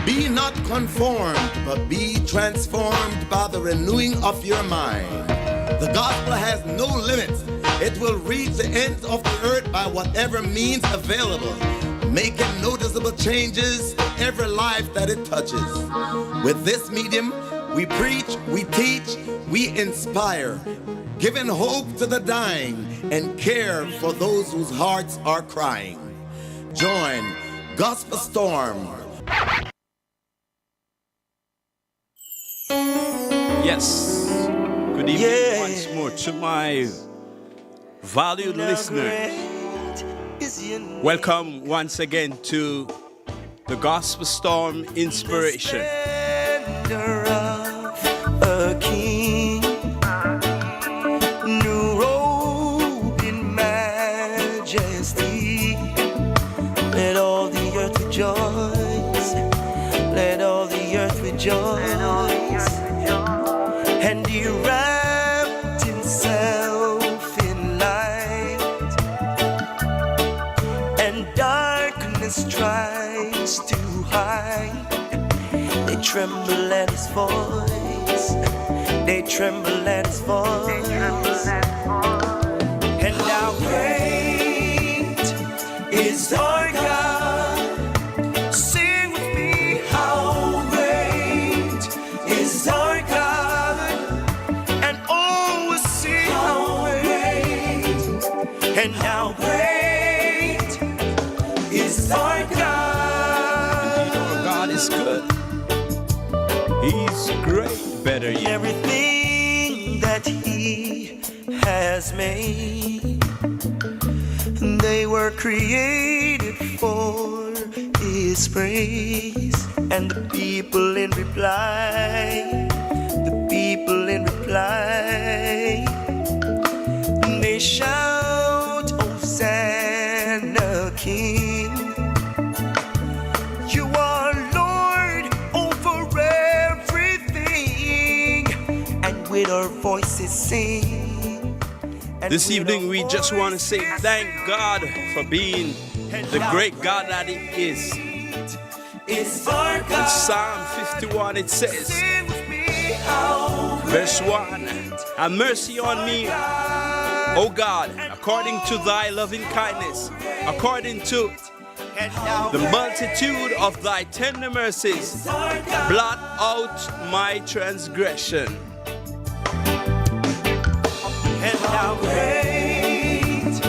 Be not conformed, but be transformed by the renewing of your mind. The gospel has no limits. It will reach the ends of the earth by whatever means available, making noticeable changes to every life that it touches. With this medium, we preach, we teach, we inspire, giving hope to the dying and care for those whose hearts are crying. Join Gospel Storm. Yes, good evening once more to my valued listeners. Welcome once again to the Gospel Storm Inspiration. A king, new robe in majesty. Let all the earth rejoice. Let all the earth rejoice. And he wrapped himself in light, and darkness tries to hide. They tremble at his voice. They tremble at his voice. And how great is our God. Sing with me, how great is our God. And always sing how great. And how great is our God. You know God is good. He's great, better yet. Everything that he has made, they were created for his praise. And the people in reply, they shout, Hosanna, King. You are Lord over everything, and with our voices sing. This evening we just want to say thank God for being the great God that He is. In Psalm 51 it says, verse 1, have mercy on me, O God, according to thy loving kindness, according to the multitude of thy tender mercies, blot out my transgression. And how great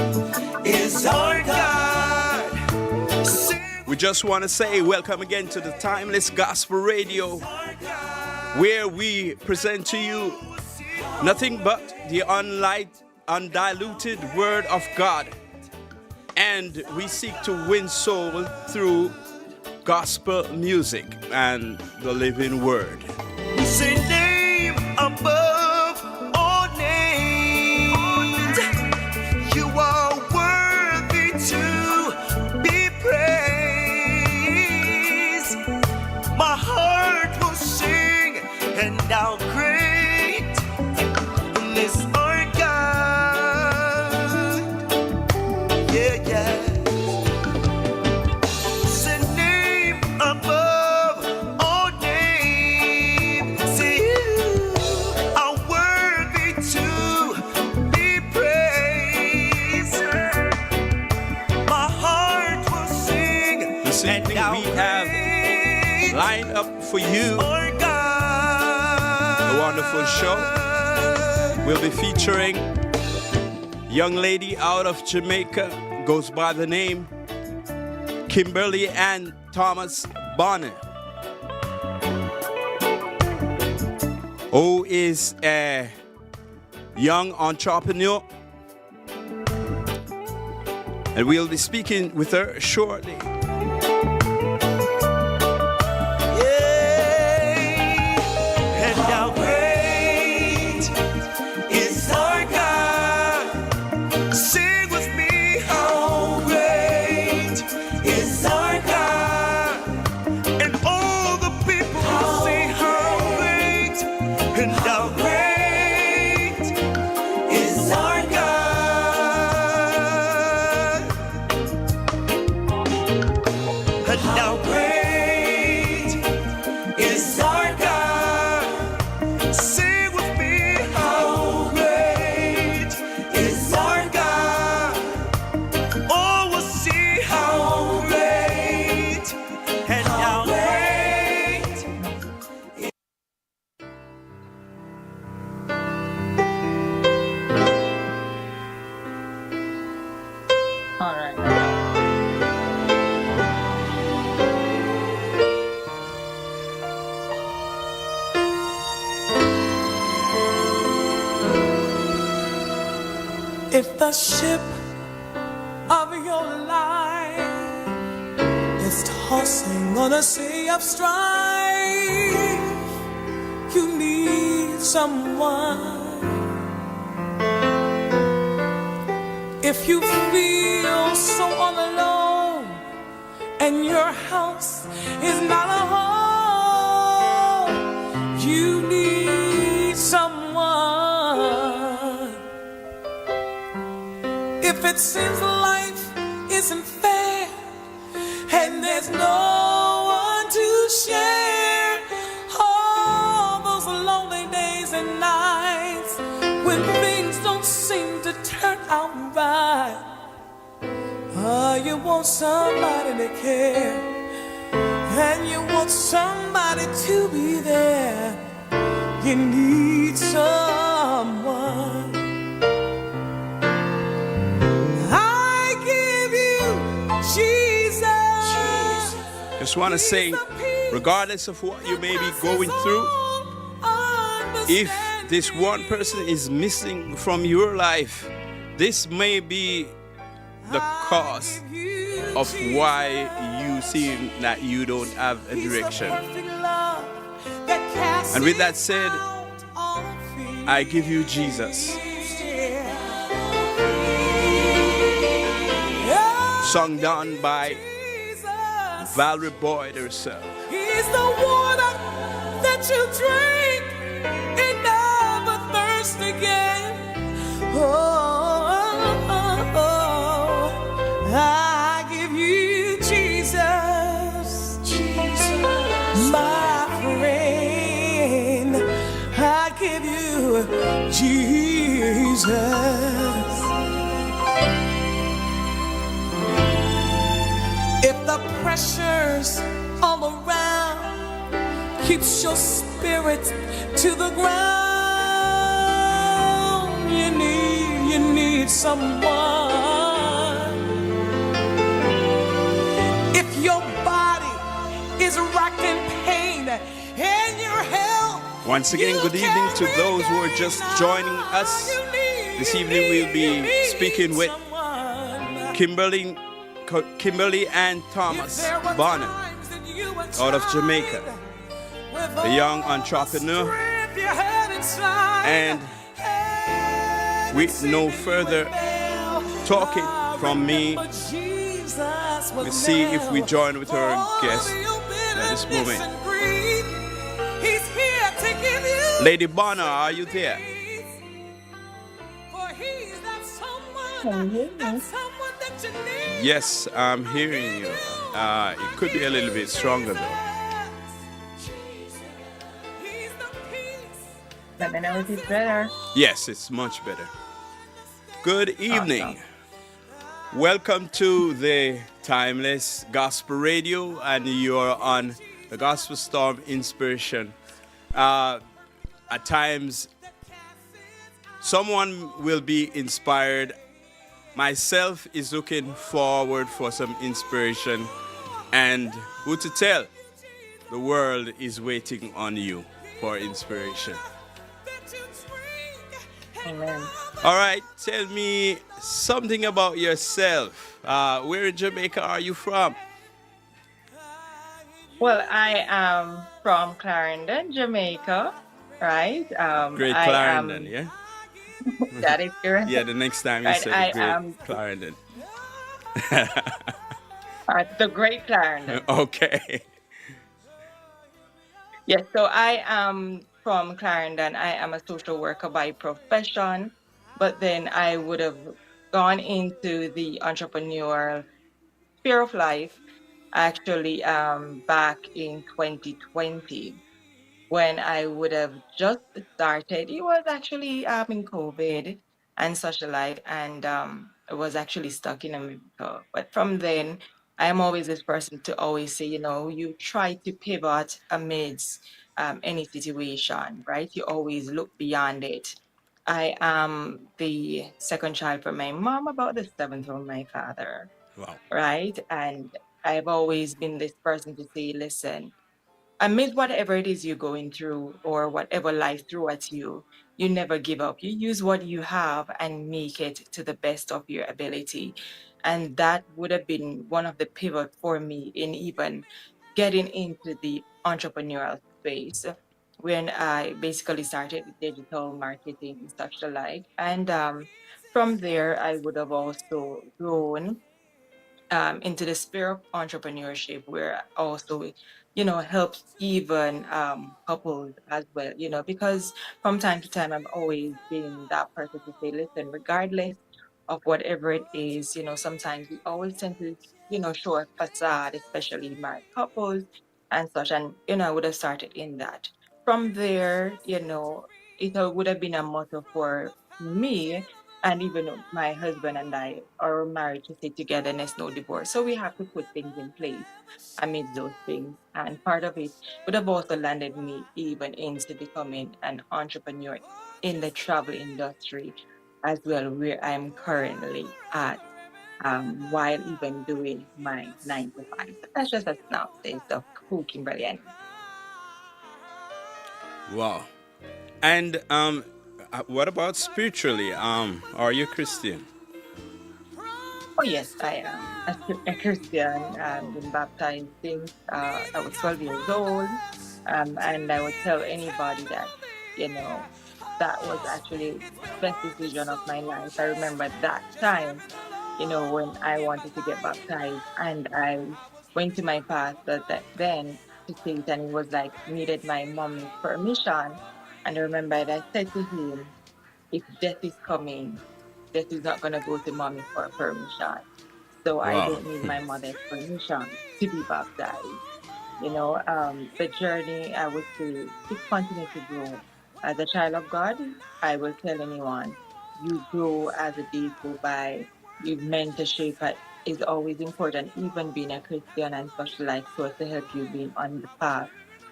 is our God. We just want to say welcome again to the Timeless Gospel Radio, where we present to you nothing but the undiluted Word of God. And we seek to win soul through gospel music and the living Word. Say name above all names. You are worthy to be praised. My heart will sing, and how great is our God. Yeah, yeah. Say name above all names. Say you are worthy to be praised. My heart will sing. This evening we have lined up for you a wonderful show. We'll be featuring a young lady out of Jamaica, goes by the name Kimberly Ann Thomas Bonner, who is a young entrepreneur, and we'll be speaking with her shortly. And how great is our God. Sing with me, how great is our God. And all the people sing how great, and how great is our God. the ship of your life is tossing on a sea of strife, you need someone. If you feel so all alone and your house is not a home, you need someone. If it seems life isn't fair and there's no one to share all those lonely days and nights when things don't seem to turn out right, you want somebody to care, and you want somebody to be there. You need someone. I give you Jesus. Just want to say, regardless of what you may be going through, if this one person is missing from your life, this may be the cause of why you seem that you don't have a direction. And with that said, I give you Jesus. Sung down by Valerie Boyd herself. He's the water that you drink and never thirst again. I give you Jesus, Jesus, my friend. I give you Jesus. If the pressures all around keeps your spirit to the ground, you need someone. If your body is racked in pain and your health, once again, good evening to those who are just joining us. This evening we'll be speaking with Kimberly Ann Thomas Bonner out of Jamaica, a young entrepreneur. And with no further talking from me, let's see if we join with our guest at this moment. Lady Bonner, are you there? Yes, I'm hearing you. It could be a little bit stronger though. Let me know if it's better. Yes, it's much better. Good evening. Awesome. Welcome to the Timeless Gospel Radio, and you're on the Gospel Storm Inspiration. At times, someone will be inspired. Myself is looking forward for some inspiration, and who to tell, the world is waiting on you for inspiration. Amen. All right, tell me something about yourself. Where in Jamaica are you from? Well, I am from Clarendon, Jamaica, right? Great Clarendon, yeah? That is correct. Yeah, the next time you right, said Great Clarendon. The Great Clarendon. Okay. Yes, so I am from Clarendon. I am a social worker by profession, but then I would have gone into the entrepreneurial sphere of life actually back in 2020 when I would have just started. It was actually in COVID and such like, and I was actually stuck in America. But from then, I am always this person to always say, you try to pivot amidst any situation, right? You always look beyond it. I am the second child from my mom, about the seventh from my father. Wow. Right? And I've always been this person to say, listen, amid whatever it is you're going through or whatever life threw at you, you never give up. You use what you have and make it to the best of your ability. And that would have been one of the pivot for me in even getting into the entrepreneurial space when I basically started with digital marketing and such alike. And from there, I would have also grown into the sphere of entrepreneurship where I also helps even couples as well, because from time to time I've always been that person to say, listen, regardless of whatever it is, sometimes we always tend to show a facade, especially married couples and such. And I would have started in that. From there, it would have been a motto for me, and even my husband and I are married to stay togetherness, no divorce. So we have to put things in place amidst those things. And part of it would have also landed me even into becoming an entrepreneur in the travel industry as well, where I'm currently at, while even doing my 9 to 5. But that's just a synopsis of who Kimberly and Wow. And what about spiritually? Are you Christian? Oh, yes, I am a Christian. Been baptized since I was 12 years old. And I would tell anybody that, you know, that was actually best decision of my life. I remember that time, when I wanted to get baptized, and I went to my pastor that then to say it, and he was like, needed my mommy's permission. And I remember that I said to him, if death is coming, death is not going to go to mommy for permission. So I Wow. don't need my mother's permission to be baptized. The journey, I would say, is continue to grow. As a child of God, I will tell anyone, you grow as the days go by. You mentorship is always important, even being a Christian and such like, so as to help you being on the path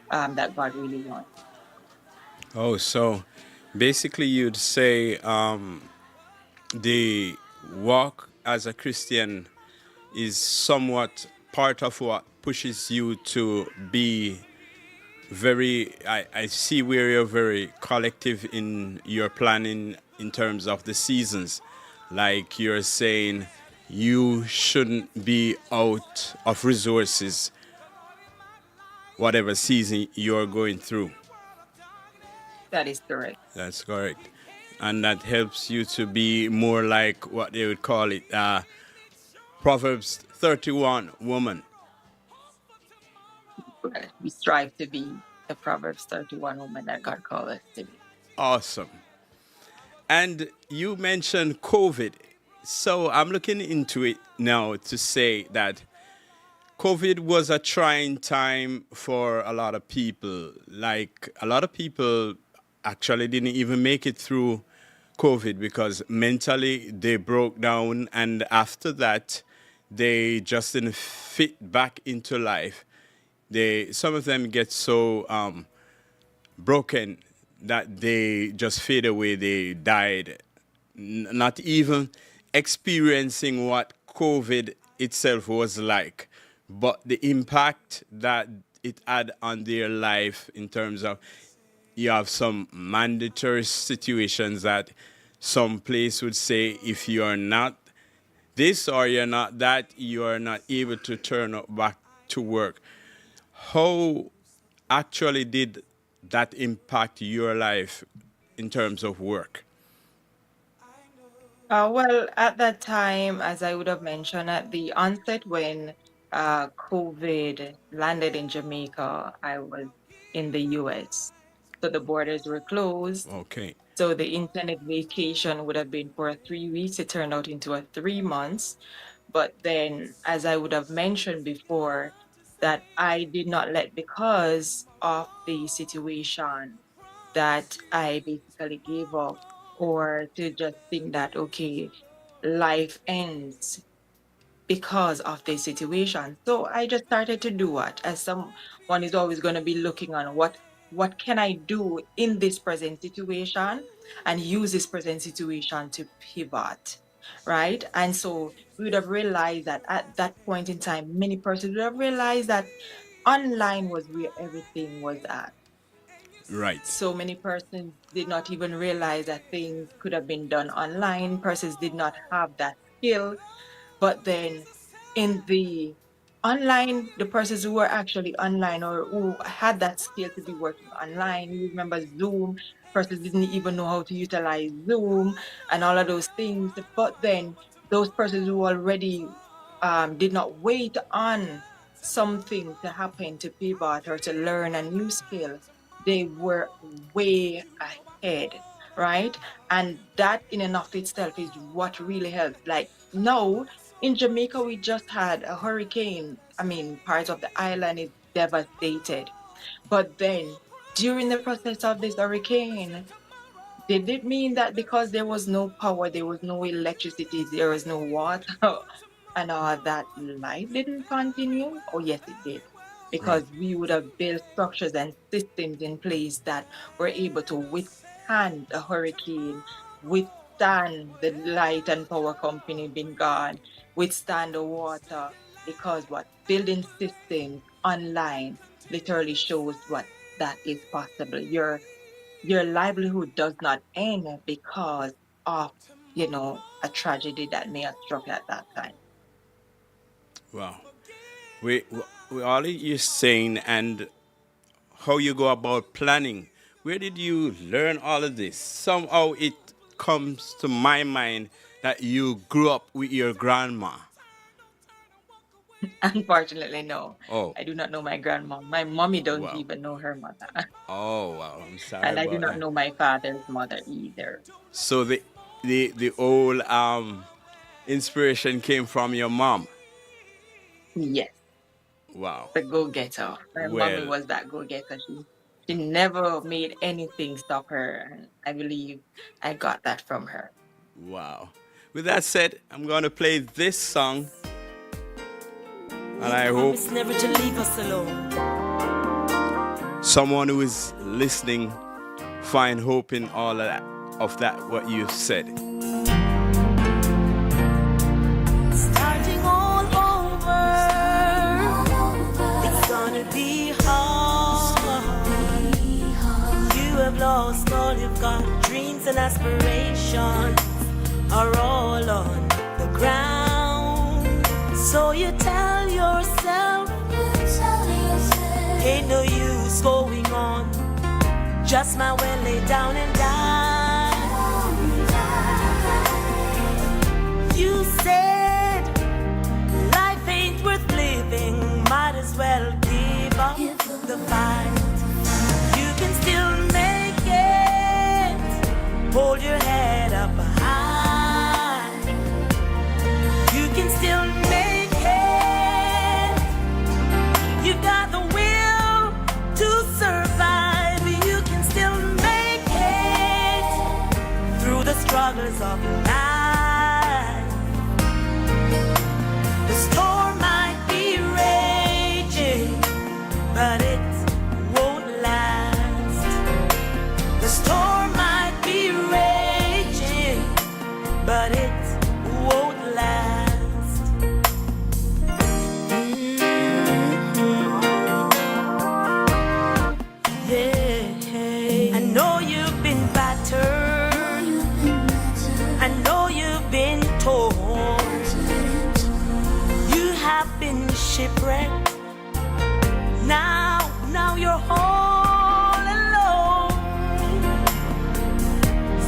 that God really wants. Oh, so basically you'd say the walk as a Christian is somewhat part of what pushes you to be very, I see where you're very collective in your planning in terms of the seasons. Like you're saying, you shouldn't be out of resources whatever season you're going through. That is correct. That's correct. And that helps you to be more like what they would call it, Proverbs 31 woman. Well, we strive to be the Proverbs 31 woman that God called us to be. Awesome. And you mentioned COVID. So I'm looking into it now to say that COVID was a trying time for a lot of people. Like a lot of people actually didn't even make it through COVID because mentally they broke down, and after that they just didn't fit back into life. Some of them get so broken that they just fade away. They died, not even experiencing what COVID itself was like, but the impact that it had on their life in terms of you have some mandatory situations that some place would say if you are not this or you're not that, you are not able to turn up back to work. How actually did that impact your life in terms of work? Well, at that time, as I would have mentioned, at the onset when COVID landed in Jamaica, I was in the US. So the borders were closed. Okay. So the intended vacation would have been for 3 weeks. It turned out into a 3 months. But then, as I would have mentioned before, that I did not let, because of the situation, that I basically gave up, or to just think that, okay, life ends because of the situation. So I just started to do what, as someone is always going to be looking on what can I do in this present situation, and use this present situation to pivot, right? And so we would have realized that at that point in time, many persons would have realized that online was where everything was at. Right. So many persons did not even realize that things could have been done online. Persons did not have that skill. But then in the online, the persons who were actually online or who had that skill to be working online, you remember Zoom, persons didn't even know how to utilize Zoom and all of those things. But then those persons who already did not wait on something to happen to pivot or to learn a new skill, they were way ahead, right? And that in and of itself is what really helps. Like now in Jamaica, we just had a hurricane. I mean, parts of the island is devastated. But then during the process of this hurricane, did it mean that because there was no power, there was no electricity, there was no water, and all that life didn't continue? Oh, yes, it did. Right. Because we would have built structures and systems in place that were able to withstand a hurricane, withstand the light and power company being gone, withstand the water. Because what building systems online literally shows what that is possible. Your livelihood does not end because of, a tragedy that may have struck at that time. Wow. We, we all you're saying and how you go about planning. Where did you learn all of this? Somehow it comes to my mind that you grew up with your grandma. Unfortunately, no. Oh, I do not know my grandma. My mommy don't wow. even know her mother. Oh, wow. I'm sorry And I do about not that. know my father's mother either. So the old inspiration came from your mom. Yes, Wow. the go-getter. My mommy Well, was that go-getter. She never made anything stop her. And I believe I got that from her. wow. With that said, I'm going to play this song, and I hope Promise never to leave us alone. someone who is listening find hope in all of that what you've said. Starting all over. It's gonna be hard. You have lost all you've got. Dreams and aspirations are all on the ground. So you tell yourself, ain't no use going on. Just might well lay down and die. You said life ain't worth living, might as well give up the fight. You can still make it. Hold your head up high. You can still make it. You've got the will to survive. You can still make it through the struggles of life. The storm might be raging, but it won't last. The storm might be raging, but it won't last. Yeah, I know you've been battered. I know you've been torn. You have been shipwrecked. Now you're all alone.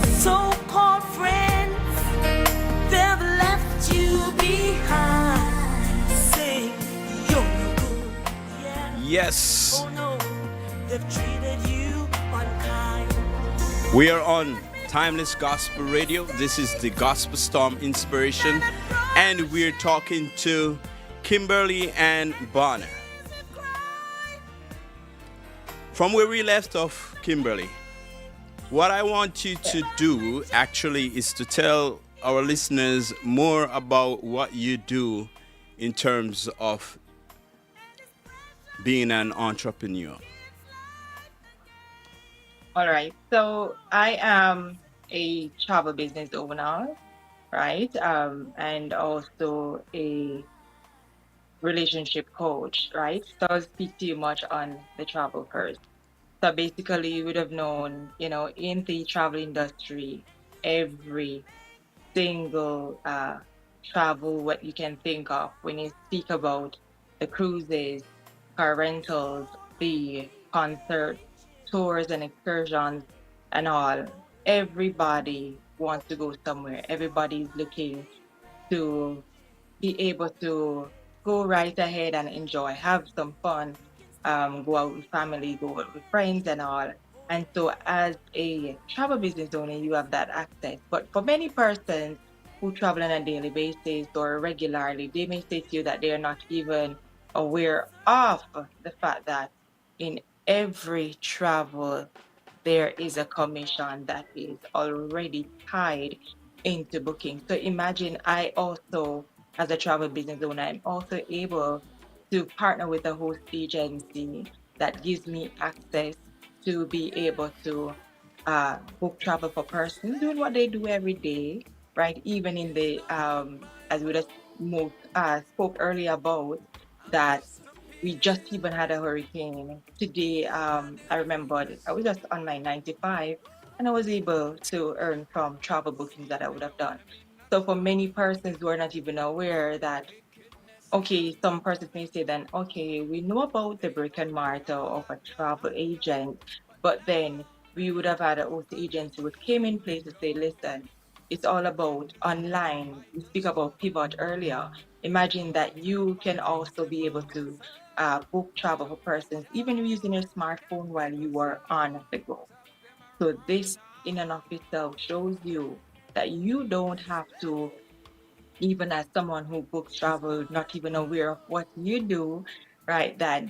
So-called friends, they've left you behind. Say you're no good. Yeah. Yes, Oh no, they've treated you unkind. we are on Timeless Gospel Radio. This is the Gospel Storm Inspiration, and we're talking to Kimberly and Bonner. From where we left off, Kimberly, what I want you to do actually is to tell our listeners more about what you do in terms of being an entrepreneur. All right. So I am a travel business owner, right? And also a relationship coach, right? So I'll speak to you much on the travel first. So basically, you would have known, in the travel industry, every single travel what you can think of when you speak about the cruises, car rentals, the concert tours and excursions and all. Everybody wants to go somewhere. Everybody's looking to be able to go right ahead and enjoy, have some fun, go out with family, go out with friends and all. And so as a travel business owner, you have that access. But for many persons who travel on a daily basis or regularly, they may say to you that they are not even aware of the fact that in every travel, there is a commission that is already tied into booking. So imagine I also, as a travel business owner, I'm also able to partner with a host agency that gives me access to be able to book travel for persons doing what they do every day, right? Even in the as we just spoke earlier about that we just even had a hurricane today. I remembered I was just on my 95 and I was able to earn from travel bookings that I would have done. So for many persons who are not even aware that, okay, some persons may say then, okay, we know about the brick and mortar of a travel agent, but then we would have had a host agency which came in place to say, listen, it's all about online. We speak about pivot earlier. Imagine that you can also be able to book travel for persons, even using your smartphone while you are on the go. So this in and of itself shows you that you don't have to, even as someone who books travel, not even aware of what you do, right? That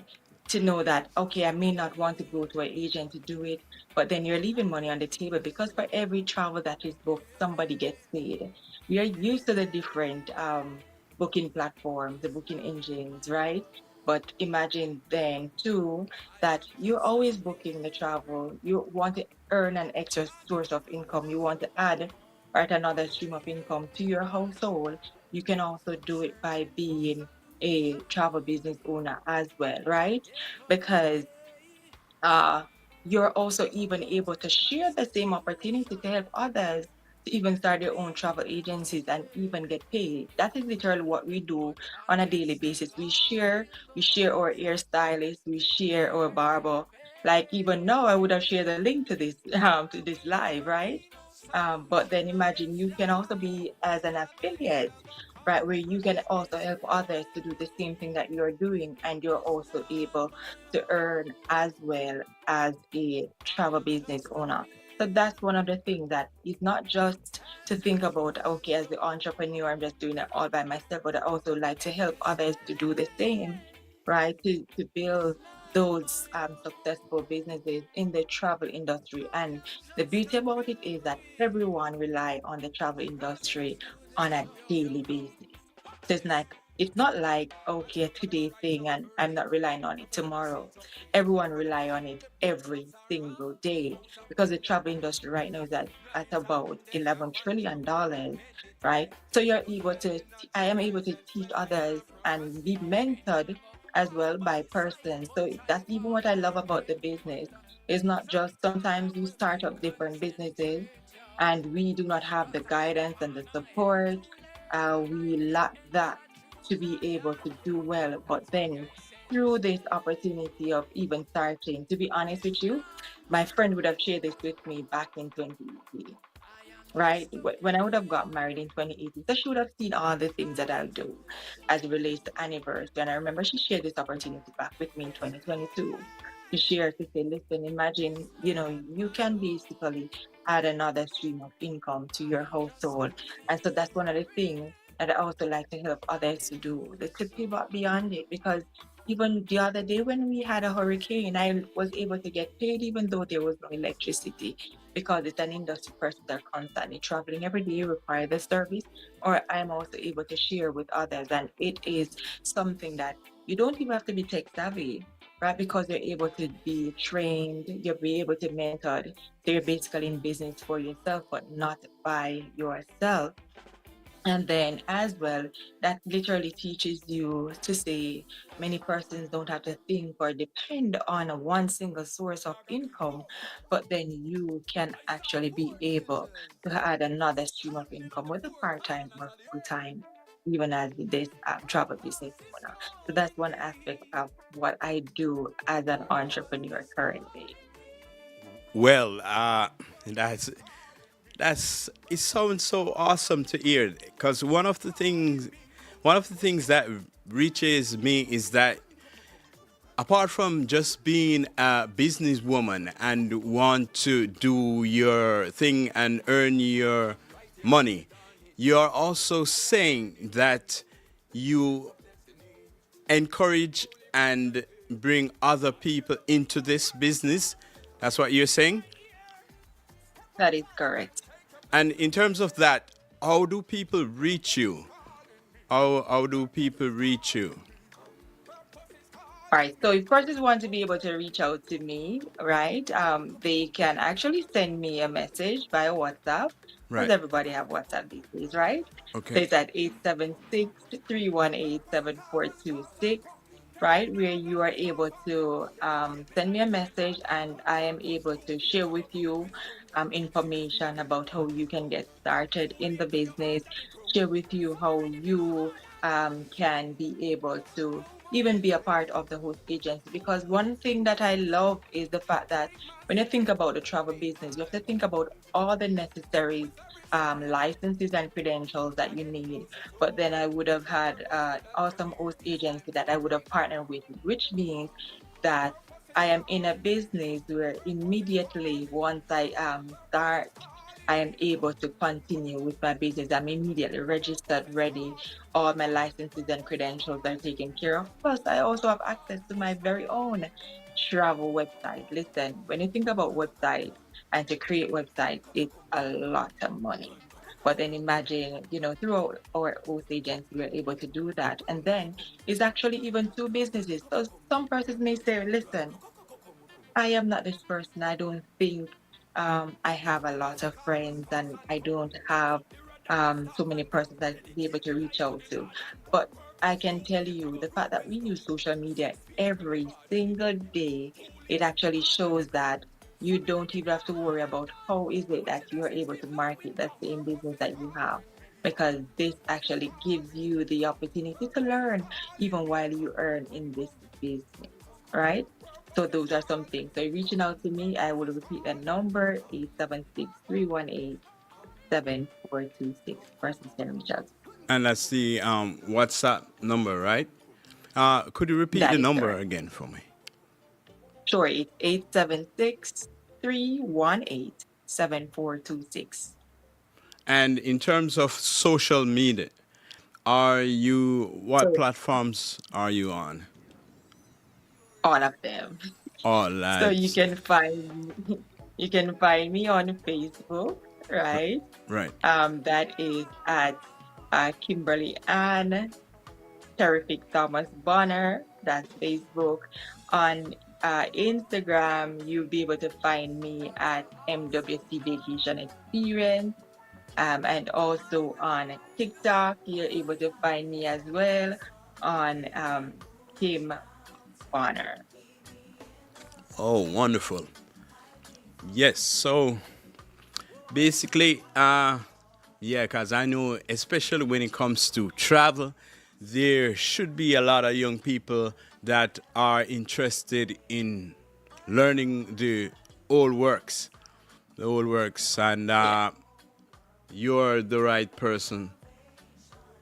to know that, okay, I may not want to go to an agent to do it, but then you're leaving money on the table because for every travel that is booked, somebody gets paid. We are used to the different booking platforms, the booking engines, right? But imagine then too that you're always booking the travel. You want to earn an extra source of income. You want to add, right, another stream of income to your household. You can also do it by being a travel business owner as well, right? Because uh, you're also even able to share the same opportunity to help others to even start their own travel agencies and even get paid. That is literally what we do on a daily basis. We share our hairstylist, we share our barber. Like even now, I would have shared the link to this live, right? But then imagine you can also be as an affiliate, right, where you can also help others to do the same thing that you're doing, and you're also able to earn as well as a travel business owner. So that's one of the things that is not just to think about, okay, as the entrepreneur, I'm just doing it all by myself, but I also like to help others to do the same, right? To build those successful businesses in the travel industry. And the beauty about it is that everyone rely on the travel industry on a daily basis. So it's not like, okay, a today thing and I'm not relying on it tomorrow. Everyone rely on it every single day because the travel industry right now is at about $11 trillion, right? So I am able to teach others and be mentored as well by persons. So that's even what I love about the business. It's not just sometimes we start up different businesses and we do not have the guidance and the support. We lack that to be able to do well. But then through this opportunity of even starting, to be honest with you, my friend would have shared this with me back in 2018, right? When I would have got married in 2018. So she would have seen all the things that I'll do as it relates to anniversary. And I remember she shared this opportunity back with me in 2022 to share, to say, listen, imagine, you can basically add another stream of income to your household. And so that's one of the things that I also like to help others to do, to pivot beyond it. Because even the other day when we had a hurricane, I was able to get paid even though there was no electricity because it's an industry person that are constantly traveling every day, require the service, or I'm also able to share with others. And it is something that you don't even have to be tech savvy, right? Because you're able to be trained, you'll be able to mentor. So you're basically in business for yourself, but not by yourself. And then as well, that literally teaches you to say many persons don't have to think or depend on a one single source of income, but then you can actually be able to add another stream of income, whether part-time or full-time, even as this travel business owner. So that's one aspect of what I do as an entrepreneur currently. Well, that's it sounds so awesome to hear because one of the things that reaches me is that apart from just being a businesswoman and want to do your thing and earn your money, you're also saying that you encourage and bring other people into this business. That's what you're saying? That is correct. And in terms of that, how do people reach you? How do people reach you? All right. So if persons want to be able to reach out to me, right, they can actually send me a message via WhatsApp, because Right. everybody have WhatsApp these days, right? So Okay. it's at 876-318-7426, right, where you are able to send me a message and I am able to share with you information about how you can get started in the business, share with you how you can be able to even be a part of the host agency. Because one thing that I love is the fact that when you think about the travel business, you have to think about all the necessary licenses and credentials that you need. But then I would have had awesome host agency that I would have partnered with, which means that I am in a business where immediately once I start, I am able to continue with my business. I'm immediately registered, ready. All my licenses and credentials are taken care of. Plus, I also have access to my very own travel website. Listen, when you think about website and to create website, it's a lot of money. But then imagine, through our oath agency, we're able to do that. And then it's actually even two businesses. So some persons may say, listen, I am not this person. I don't think I have a lot of friends and I don't have so many persons that I be able to reach out to. But I can tell you the fact that we use social media every single day, it actually shows that you don't even have to worry about how is it that you're able to market the same business that you have. Because this actually gives you the opportunity to learn even while you earn in this business, right? So those are some things. So reaching out to me, I will repeat the number 876-318-7426. Persons can reach out. And that's the WhatsApp number, right? Could you repeat the That is number correct. again for me? Sure, it's 876-318-7426. And in terms of social media, what So platforms are you on? all of them. Oh, So you lads. can find you can find me on Facebook, right? Right. That is at Kimberly Ann Terrific Thomas Bonner. That's Facebook. On Instagram, you'll be able to find me at MWC Vacation Experience. And also on TikTok, you're able to find me as well on Kim Bonner. Oh, wonderful. Yes. So basically, yeah, because I know, especially when it comes to travel, there should be a lot of young people that are interested in learning the old works, and Yeah. you're the right person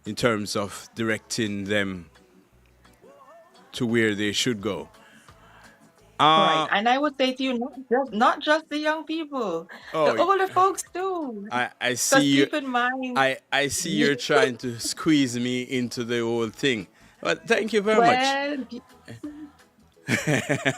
in terms of directing them to where they should go. Right. Uh, And I would say to you, not just the young people, oh, the older folks too. I see Because you. keep in mind, I see you're trying to squeeze me into the whole thing. But thank you very much. well,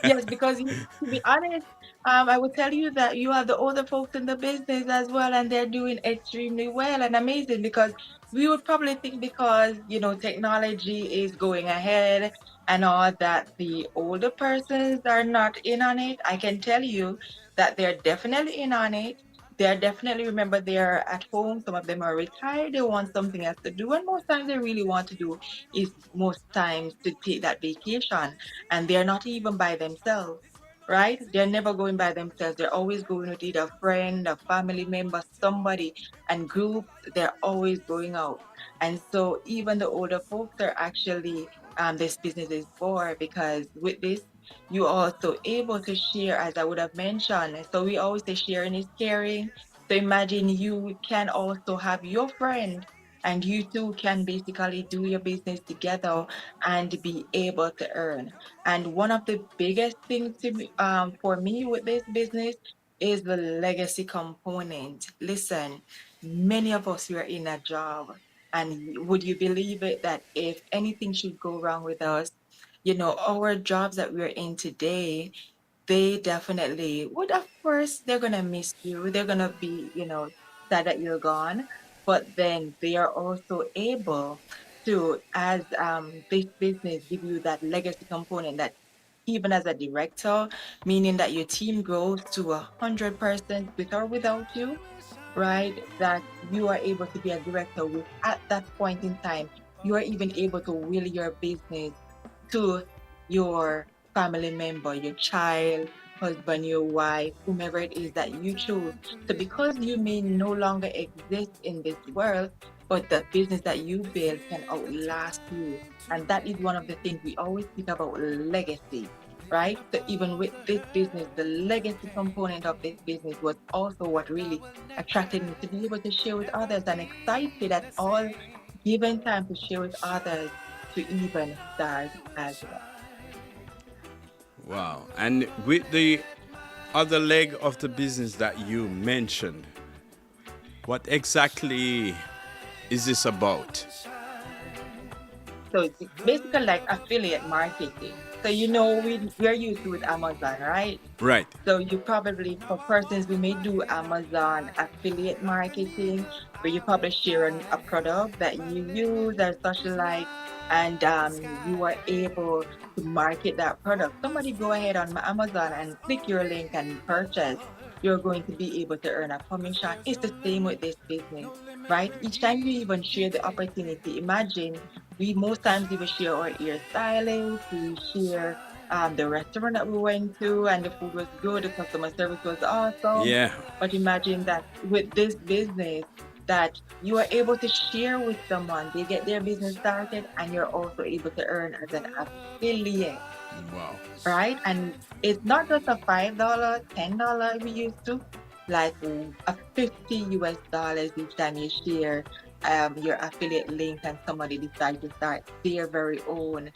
yes, because to be honest, I would tell you that you have the older folks in the business as well, and they're doing extremely well and amazing. Because we would probably think because technology is going ahead and all that the older persons are not in on it. I can tell you that they're definitely in on it. they're definitely, remember, they're at home. Some of them are retired. They want something else to do. And most times they really want to do is most times to take that vacation. And they're not even by themselves, right? They're never going by themselves. They're always going with either a friend, a family member, somebody, and groups. They're always going out. And so even the older folks are actually, this business is for, because with this, you also able to share, as I would have mentioned. So we always say sharing is caring. So imagine you can also have your friend and you two can basically do your business together and be able to earn. And one of the biggest things for me with this business is the legacy component. Listen, many of us were in a job, and would you believe it that if anything should go wrong with us, our jobs that we're in today, they definitely would, of course, they're gonna miss you. They're gonna be, sad that you're gone. But then they are also able to, as this business, give you that legacy component that even as a director, meaning that your team grows to 100% with or without you, right? That you are able to be a director with at that point in time, you are even able to will your business to your family member, your child, husband, your wife, whomever it is that you choose. So because you may no longer exist in this world, but the business that you build can outlast you. And that is one of the things we always speak about, legacy, right? So even with this business, the legacy component of this business was also what really attracted me to be able to share with others, and excited at all given time to share with others to even start as well. Wow. And with the other leg of the business that you mentioned, what exactly is this about? So it's basically like affiliate marketing. So we're used to with Amazon, right? Right. So you probably, for persons who may do Amazon affiliate marketing, where you probably share a product that you use or such like, and you are able to market that product. Somebody go ahead on Amazon and click your link and purchase. You're going to be able to earn a commission. It's the same with this business, right? Each time you even share the opportunity, imagine we most times even share our hairstylist, we share the restaurant that we went to, and the food was good, the customer service was awesome. Yeah. But imagine that with this business, that you are able to share with someone, they get their business started, and you're also able to earn as an affiliate, Wow. right? And it's not just a $5, $10 we used to, like a $50 each time you share your affiliate link and somebody decides to start their very own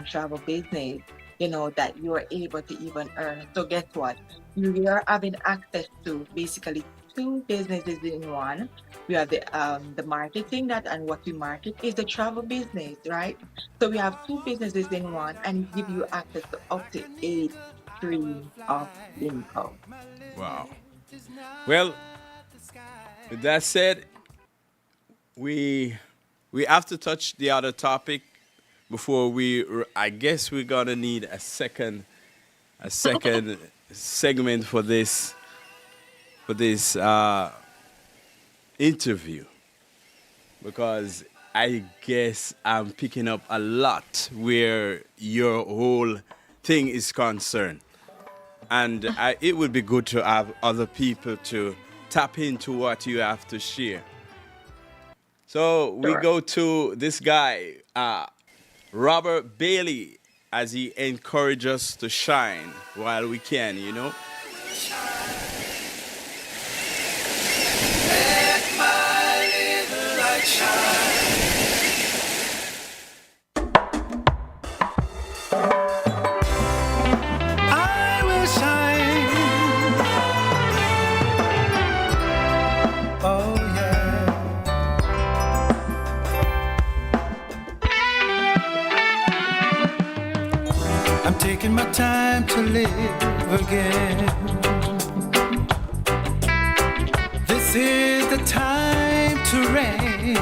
travel business, that you are able to even earn. So guess what? You are having access to basically two businesses in one. We have the marketing, that, and what we market is the travel business, right? So we have two businesses in one, and give you access to up to 8 streams of income. Wow. Well, with that said, we have to touch the other topic before I guess we're gonna need a second segment for this interview, because I guess I'm picking up a lot where your whole thing is concerned, and it would be good to have other people to tap into what you have to share. So we Sure. go to this guy, Robert Bailey, as he encourages us to shine while we can, I will shine. Oh yeah. I'm taking my time to live again. This is the time to reign.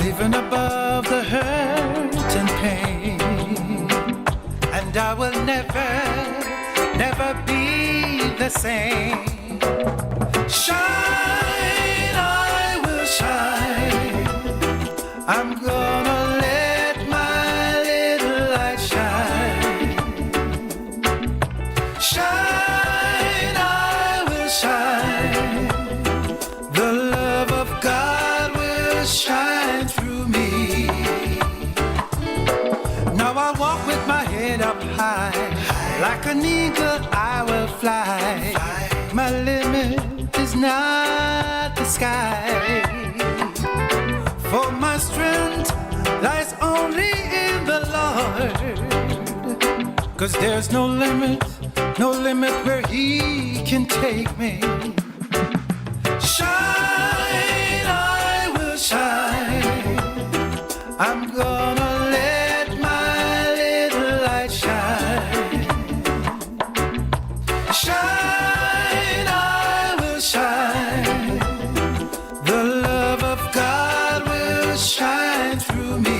Living above the hurt and pain. And I will never, never be the same. Shine, I will shine. I'm gonna let my little light shine. Shine, I will shine. The love of God will shine through me. Now I'll walk with my head up high. Like an eagle, I will fly. My limit is not the sky. For my strength lies only in the Lord. 'Cause there's no limit where He can take me. Shine, I will shine. I'm gonna let my little light shine. Shine, I will shine. The love of God will shine through me.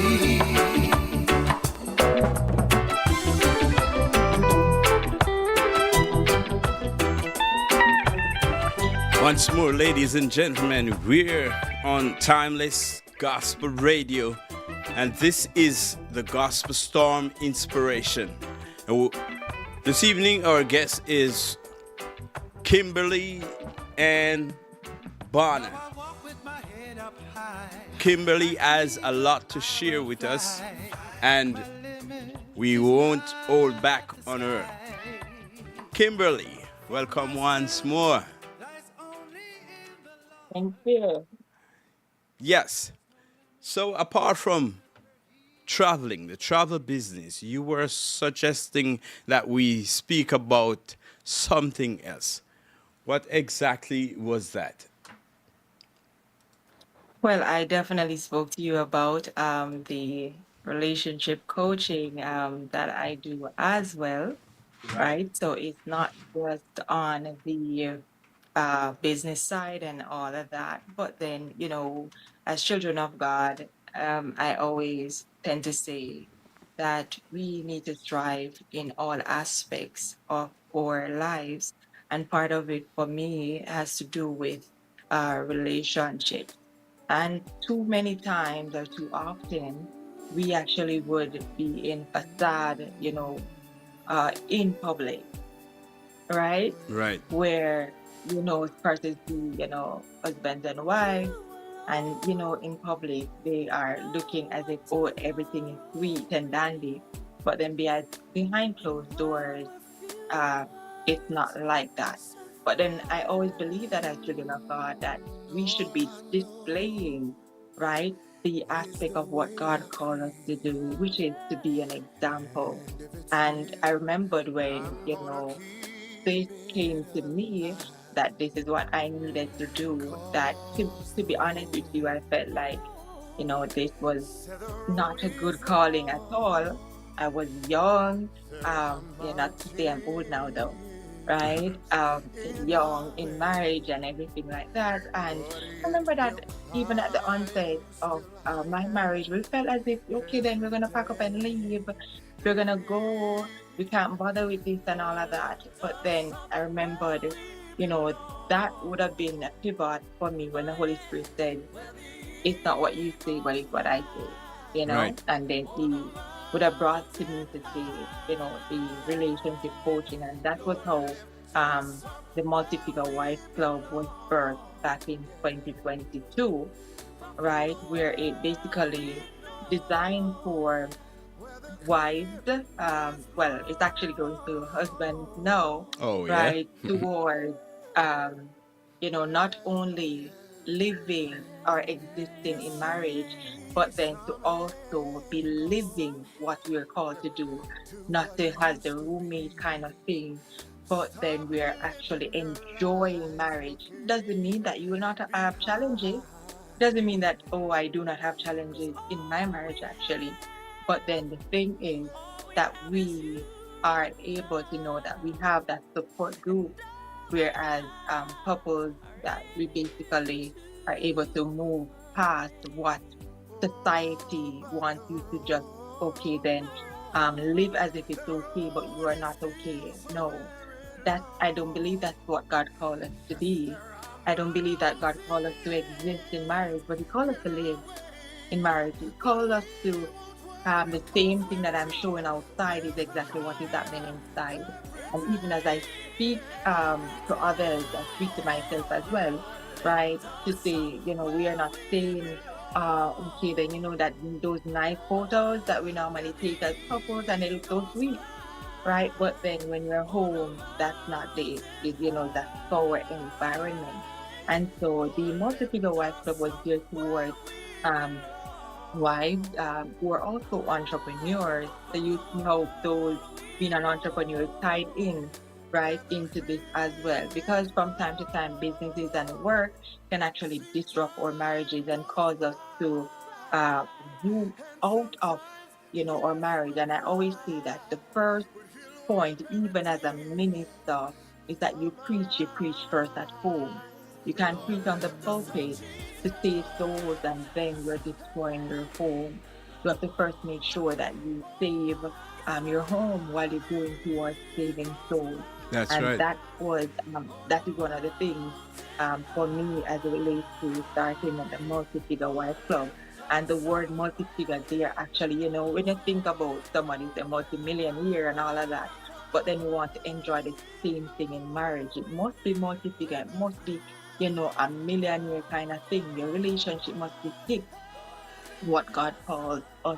Once more, ladies and gentlemen, we're on Timeless Gospel Radio, and this is the Gospel Storm Inspiration. This evening, our guest is Kimberly and Bonner. Kimberly has a lot to share with us, and we won't hold back on her. Kimberly, welcome once more. Thank you. Yes. So apart from traveling, the travel business, you were suggesting that we speak about something else. What exactly was that? Well, I definitely spoke to you about the relationship coaching that I do as well, right? So it's not just on the business side and all of that, but then, as children of God, I always tend to say that we need to strive in all aspects of our lives. And part of it for me has to do with relationships. And too many times or too often, we actually would be in facade, in public, right? Right. Where, it's versus the, husband and wife. And, in public, they are looking as if, oh, everything is sweet and dandy. But then behind closed doors, uh, it's not like that. But then I always believe that as children of God, that we should be displaying, right, the aspect of what God called us to do, which is to be an example. And I remembered when, this came to me that this is what I needed to do, that to be honest with you, I felt like, this was not a good calling at all. I was young, not to say I'm old now though, right? Young in marriage and everything like that. And I remember that even at the onset of my marriage, we felt as if, okay, then we're going to pack up and leave. We're going to go. We can't bother with this and all of that. But then I remembered, that would have been a pivot for me when the Holy Spirit said, it's not what you say, but it's what I say, Right. And then He would have brought to me to say, the relationship coaching. And that was how the Multi-Figure Wife Club was birthed back in 2022, right? Where it basically designed for wives, it's actually going to husbands now, Oh, yeah. right? Towards, not only living or existing in marriage, but then to also be living what we're called to do, not to have the roommate kind of thing, but then we're actually enjoying marriage. Doesn't mean that you will not have challenges. Doesn't mean that, oh, I do not have challenges in my marriage actually. But then the thing is that we are able to know that we have that support group, whereas couples that we basically are able to move past what society wants you to just, okay, then live as if it's okay, but you are not okay. No, that I don't believe that's what God called us to be. I don't believe that God called us to exist in marriage, but He called us to live in marriage. He called us to the same thing that I'm showing outside is exactly what is happening inside. And even as I speak to others, I speak to myself as well, right? To say, we are not saying, okay, then that those nice photos that we normally take as couples and they look so sweet, right? But then when you're home, that's not that's our environment. And so the Multi-Figure Wife Club was geared towards um, wives who are also entrepreneurs. So you see how those being an entrepreneur is tied in, right, into this as well. Because from time to time, businesses and work can actually disrupt our marriages and cause us to uh, move out of, our marriage. And I always say that the first point, even as a minister, is that you preach first at home. You can't preach on the pulpit to save souls and then you're destroying your home. You have to first make sure that you save your home while you're going towards saving souls. That's And right. that is one of the things for me as it relates to starting the Multi-Figure Wife Club. And the word multi-figure there actually, when you think about somebody's a multi-millionaire and all of that, but then you want to enjoy the same thing in marriage, it must be multi-figure, it must be, a millionaire kind of thing. Your relationship must depict what God calls us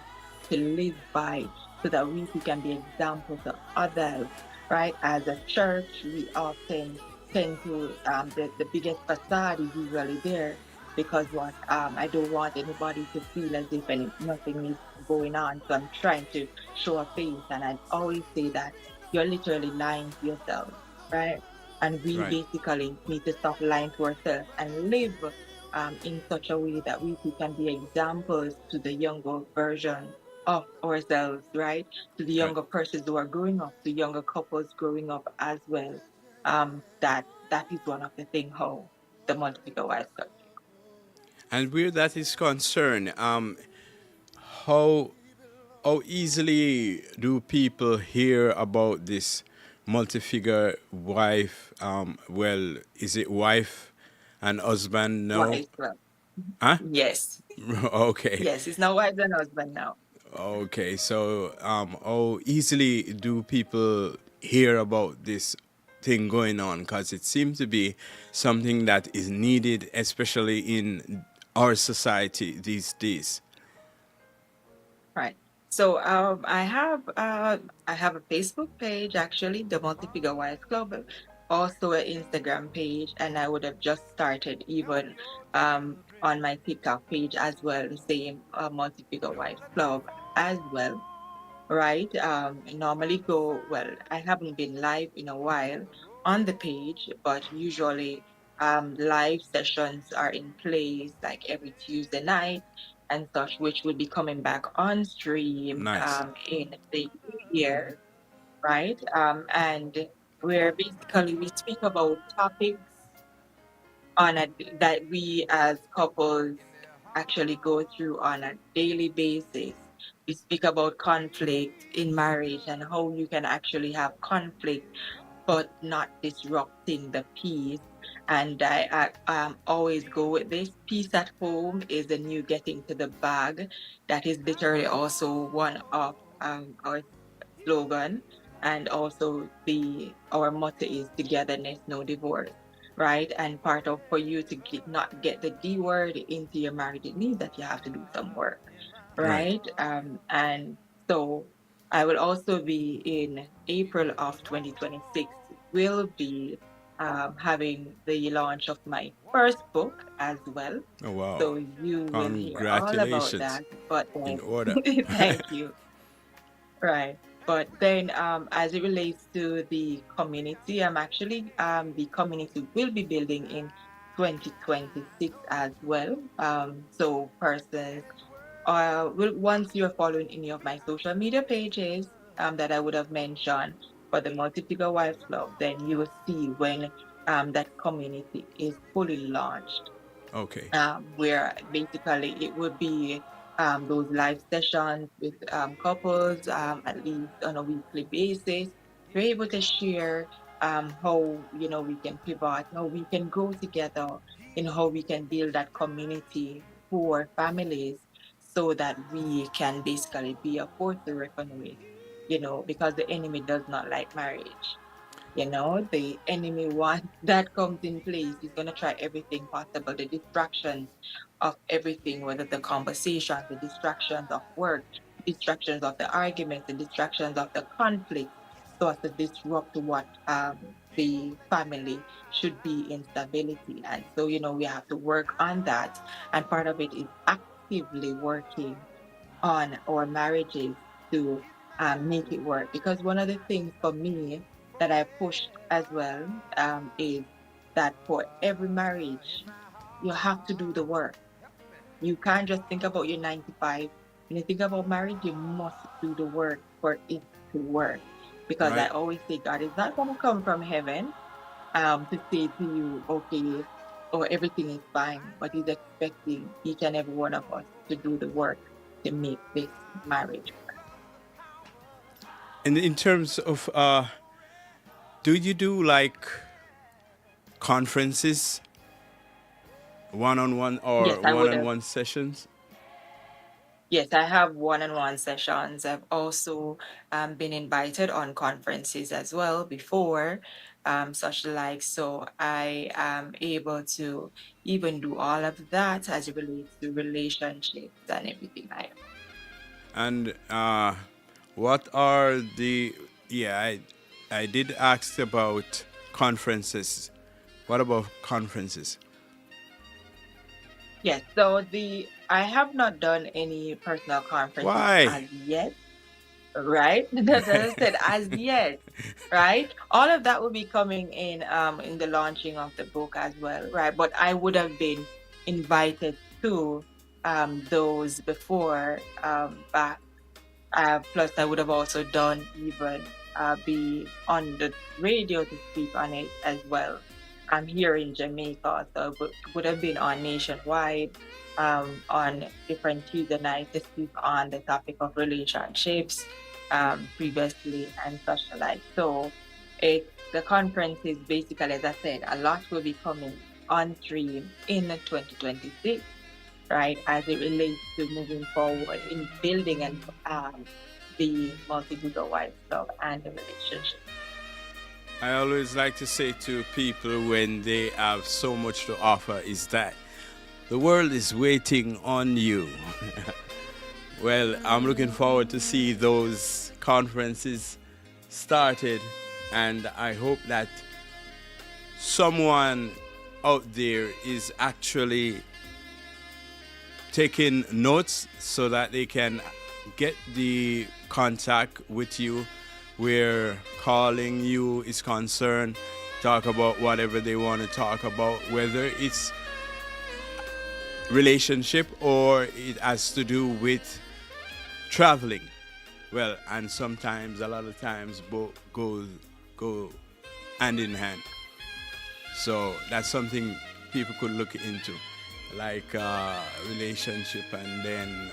to live by so that we can be examples to others, right? As a church, we often tend to, the biggest facade is usually there because what I don't want anybody to feel as if nothing is going on. So I'm trying to show a face. And I always say that you're literally lying to yourself, right? And we Right. basically need to stop lying to ourselves and live in such a way that we can be examples to the younger version of ourselves, right? To the Right. younger persons who are growing up, the younger couples growing up as well. That is one of the things how the multiple wives got. And where that is concerned, how how easily do people hear about this multi-figure wife? Well, is it wife and husband? No. Wives club. Huh? Yes. Okay. Yes, it's not wives and husband now. Okay. So, how easily do people hear about this thing going on? Because it seems to be something that is needed, especially in our society these days. Right. So I have a Facebook page actually, the Multi-Figure Wives Club, also an Instagram page, and I would have just started even on my TikTok page as well, the same Multi-Figure Wives Club as well, right? I normally go, well, I haven't been live in a while on the page, but usually live sessions are in place like every Tuesday night and such, which will be coming back on stream Nice. in the new year, right? And where basically we speak about topics that we as couples actually go through on a daily basis. We speak about conflict in marriage and how you can actually have conflict but not disrupting the peace. And I always go with this: peace at home is the new getting to the bag. That is literally also one of our slogan, and also the our motto is togetherness, no divorce, right? And part of for you to not get the D word into your marriage, it means that you have to do some work, Right. right? And so I will also be in April of 2026. Will be having the launch of my first book as well. Oh, wow. So you will hear all about Congratulations. that. But In order. thank you. Right. But then, as it relates to the community, I'm actually, the community will be building in 2026 as well. So persons, once you're following any of my social media pages, that I would have mentioned for the Multi-Figure Wives Club, then you will see when, that community is fully launched, Okay. where basically it would be those live sessions with couples at least on a weekly basis. We're able to share how we can pivot, how we can grow together, how we can build that community for families, so that we can basically be a force to reckon with, because the enemy does not like marriage. The enemy, once that comes in place, is going to try everything possible. The distractions of everything, whether the conversations, the distractions of work, distractions of the arguments, the distractions of the conflict, so as to disrupt what the family should be in stability. And so, we have to work on that. And part of it is actively working on our marriages to make it work. Because one of the things for me that I push as well is that for every marriage, you have to do the work. You can't just think about your 9 to 5. When you think about marriage, you must do the work for it to work. Because I Right. always say God is not going to come from heaven to say to you, okay, or everything is fine, but He's expecting each and every one of us to do the work to make this marriage. And in terms of, do you do like conferences, one-on-one or Yes, I would have. one-on-one sessions? Yes, I have one-on-one sessions. I've also been invited on conferences as well before, such like, so I am able to even do all of that as it relates to relationships and everything like that. And what are the, yeah, I did ask about conferences. What about conferences? Yes, so I have not done any personal conferences Why? as yet, right? As I said, as yet, right? All of that will be coming in the launching of the book as well, right? But I would have been invited to those before back. Plus, I would have also done even be on the radio to speak on it as well. I'm here in Jamaica, so would have been on nationwide on different Tuesday nights to speak on the topic of relationships previously and such like. So the conference is basically, as I said, a lot will be coming on stream in 2026, right, as it relates to moving forward in building and the multi-gigawatt love and the relationship. I always like to say to people when they have so much to offer is that the world is waiting on you. Well, I'm looking forward to see those conferences started, and I hope that someone out there is actually taking notes so that they can get the contact with you where calling you is concerned, talk about whatever they want to talk about, whether it's relationship or it has to do with traveling. Well, and sometimes, a lot of times, both go hand in hand. So that's something people could look into, like relationship and then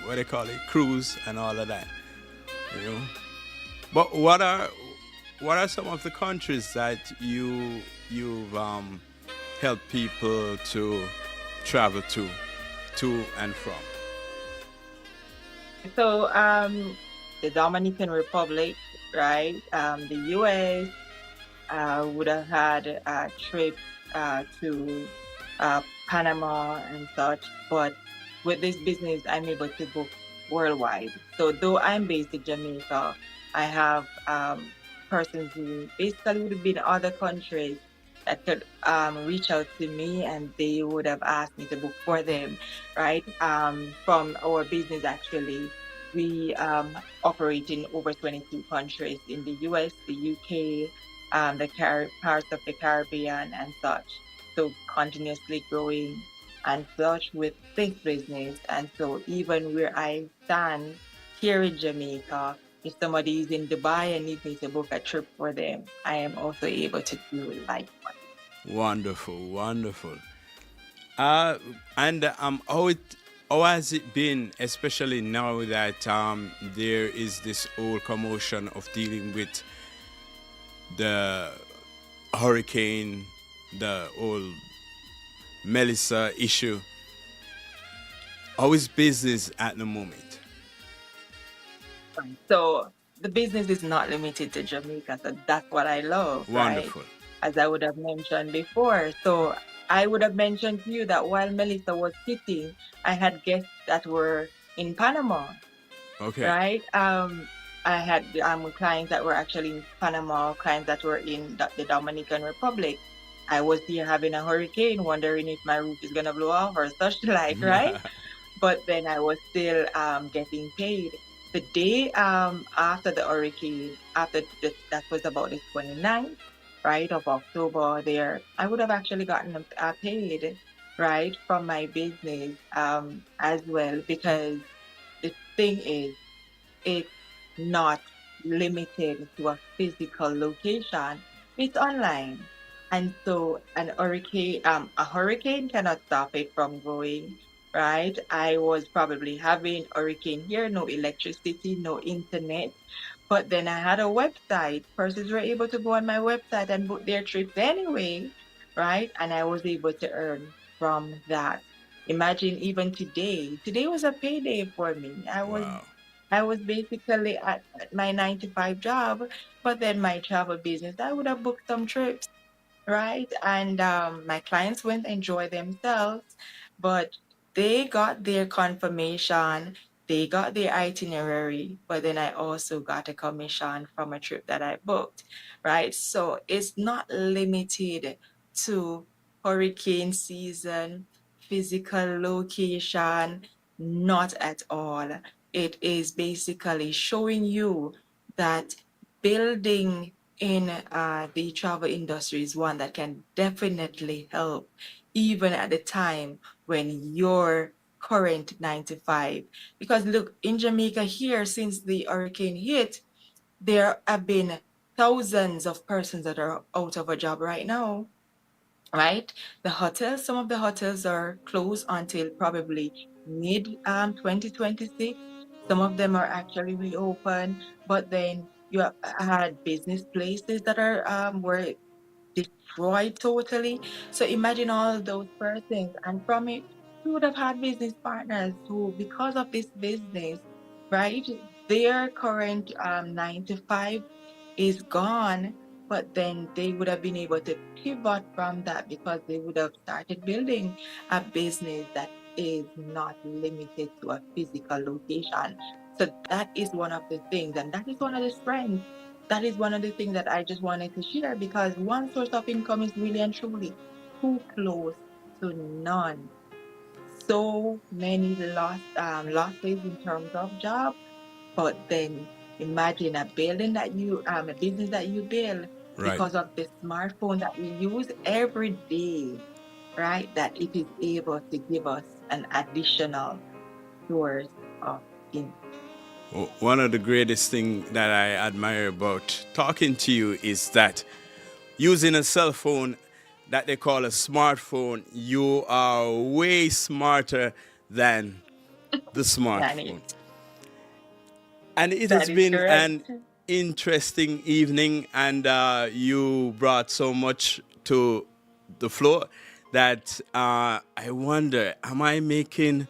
what they call it, cruise and all of that. You know. But what are some of the countries that you've helped people to travel to and from? So the Dominican Republic, right? The US would have had a trip to Panama and such, but with this business, I'm able to book worldwide. So though I'm based in Jamaica, I have persons who basically would have been other countries that could reach out to me and they would have asked me to book for them, right? From our business, actually, we operate in over 22 countries in the US, the UK, parts of the Caribbean and such. So continuously growing and such with this business. And so even where I stand here in Jamaica, if somebody is in Dubai and needs me to book a trip for them, I am also able to do it likewise. Wonderful, wonderful. And how has it been, especially now that there is this whole commotion of dealing with the hurricane, the old Melissa issue. How is business at the moment? So the business is not limited to Jamaica. So that's what I love, right? Wonderful. As I would have mentioned before. So I would have mentioned to you that while Melissa was hitting, I had guests that were in Panama, Okay. right? I had clients that were actually in Panama, clients that were in the Dominican Republic. I was here having a hurricane, wondering if my roof is gonna blow off or such like, right? But then I was still getting paid. The day after the hurricane, that was about the 29th, right, of October there, I would have actually gotten paid, right, from my business as well, because the thing is, it's not limited to a physical location. It's online. And so a hurricane cannot stop it from going, right? I was probably having hurricane here, no electricity, no internet. But then I had a website. Persons were able to go on my website and book their trips anyway, right? And I was able to earn from that. Imagine even today. Today was a payday for me. Wow. I was basically at my 9 to 5 job, but then my travel business, I would have booked some trips, right? And my clients went enjoy themselves, but they got their confirmation, they got their itinerary, but then I also got a commission from a trip that I booked, right? So it's not limited to hurricane season, physical location, not at all. It is basically showing you that building in the travel industry is one that can definitely help, even at the time when your current 9 to 5. Because look, in Jamaica here, since the hurricane hit, there have been thousands of persons that are out of a job right now, right? Some of the hotels are closed until probably mid 2026. Some of them are actually reopened, but then you have had business places that are were destroyed totally. So imagine all those persons, and from it, we would have had business partners who, because of this business, right, their current 9 to 5 is gone, but then they would have been able to pivot from that because they would have started building a business that is not limited to a physical location. So that is one of the things, and that is one of the strengths. That is one of the things that I just wanted to share, because one source of income is really and truly too close to none. So many losses in terms of job, but then imagine a business that you build Right. because of the smartphone that we use every day, right? That it is able to give us an additional source of income. One of the greatest things that I admire about talking to you is that using a cell phone that they call a smartphone, you are way smarter than the Danny, smartphone. And it has that is been correct. an interesting evening, and you brought so much to the floor that I wonder, am I making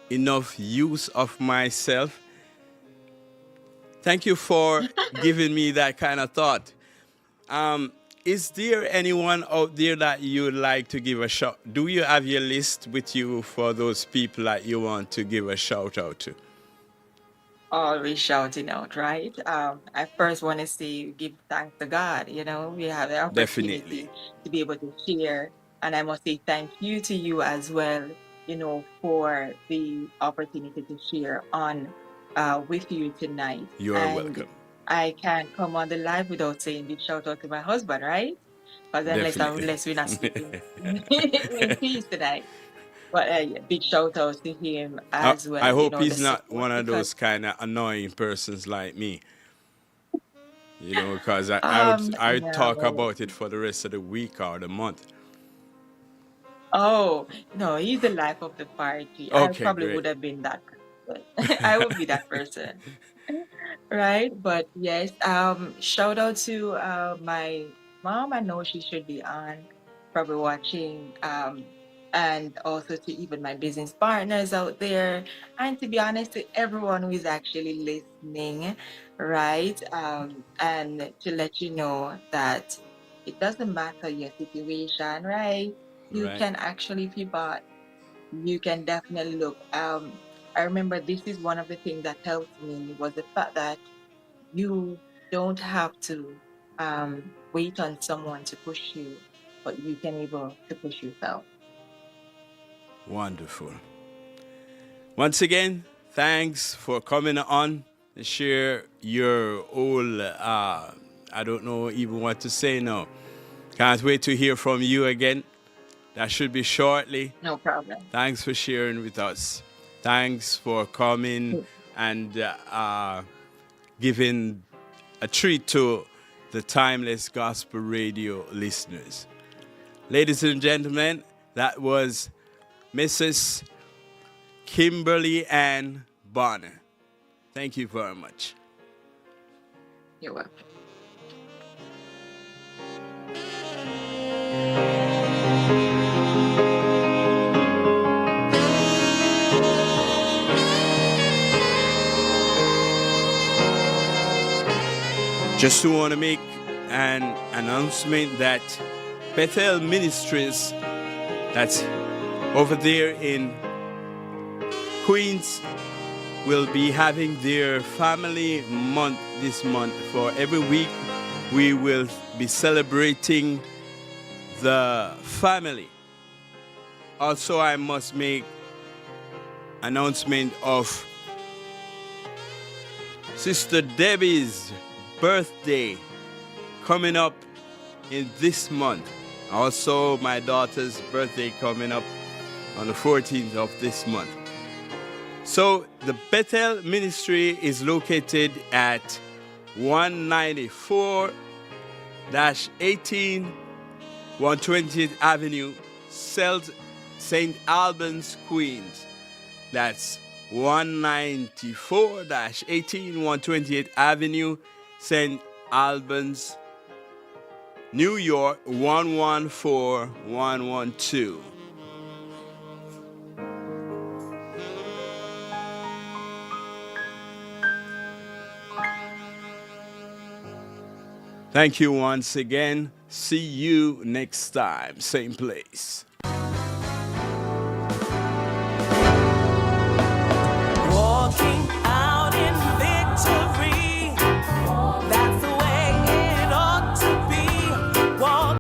enough use of myself? Thank you for giving me that kind of thought. Is there anyone out there that you would like to give a shout? Do you have your list with you for those people that you want to give a shout out to? Always shouting out, right? I first want to say give thanks to God. We have the Definitely. opportunity to be able to share, and I must say thank you to you as well. For the opportunity to share on with you tonight. You are And welcome. I can't come on the live without saying big shout out to my husband, right? Because Definitely. unless we're not sleeping in peace tonight. But yeah, big shout out to him I, as well. I hope The he's not support, one of because those kind of annoying persons like me. Because I would talk no. about it for the rest of the week or the month. Oh, no, he's the life of the party. I Okay, probably great. would have been that person. I would be that person. Right? But yes, shout out to my mom. I know she should be on, probably watching. And also to even my business partners out there, and to be honest, to everyone who is actually listening, right? And to let you know that it doesn't matter your situation, right? You Right. can actually pivot. You can definitely look. I remember this is one of the things that helped me was the fact that you don't have to wait on someone to push you, but you can able to push yourself. Wonderful. Once again, thanks for coming on and share your whole, I don't know even what to say now. Can't wait to hear from you again. That should be shortly. No problem. Thanks for sharing with us. Thanks for coming and giving a treat to the Timeless Gospel Radio listeners. Ladies and gentlemen, that was Mrs. Kimberly Ann Bonner. Thank you very much. You're welcome. Just want to make an announcement that Bethel Ministries, that's over there in Queens, will be having their family month this month. For every week, we will be celebrating the family. Also, I must make announcement of Sister Debbie's birthday coming up in this month. Also, my daughter's birthday coming up on the 14th of this month. So the Bethel Ministry is located at 194-18 120th Avenue, St. Albans, Queens. That's 194-18 120th Avenue, St. Albans, New York 114112. Thank you once again. See you next time, same place.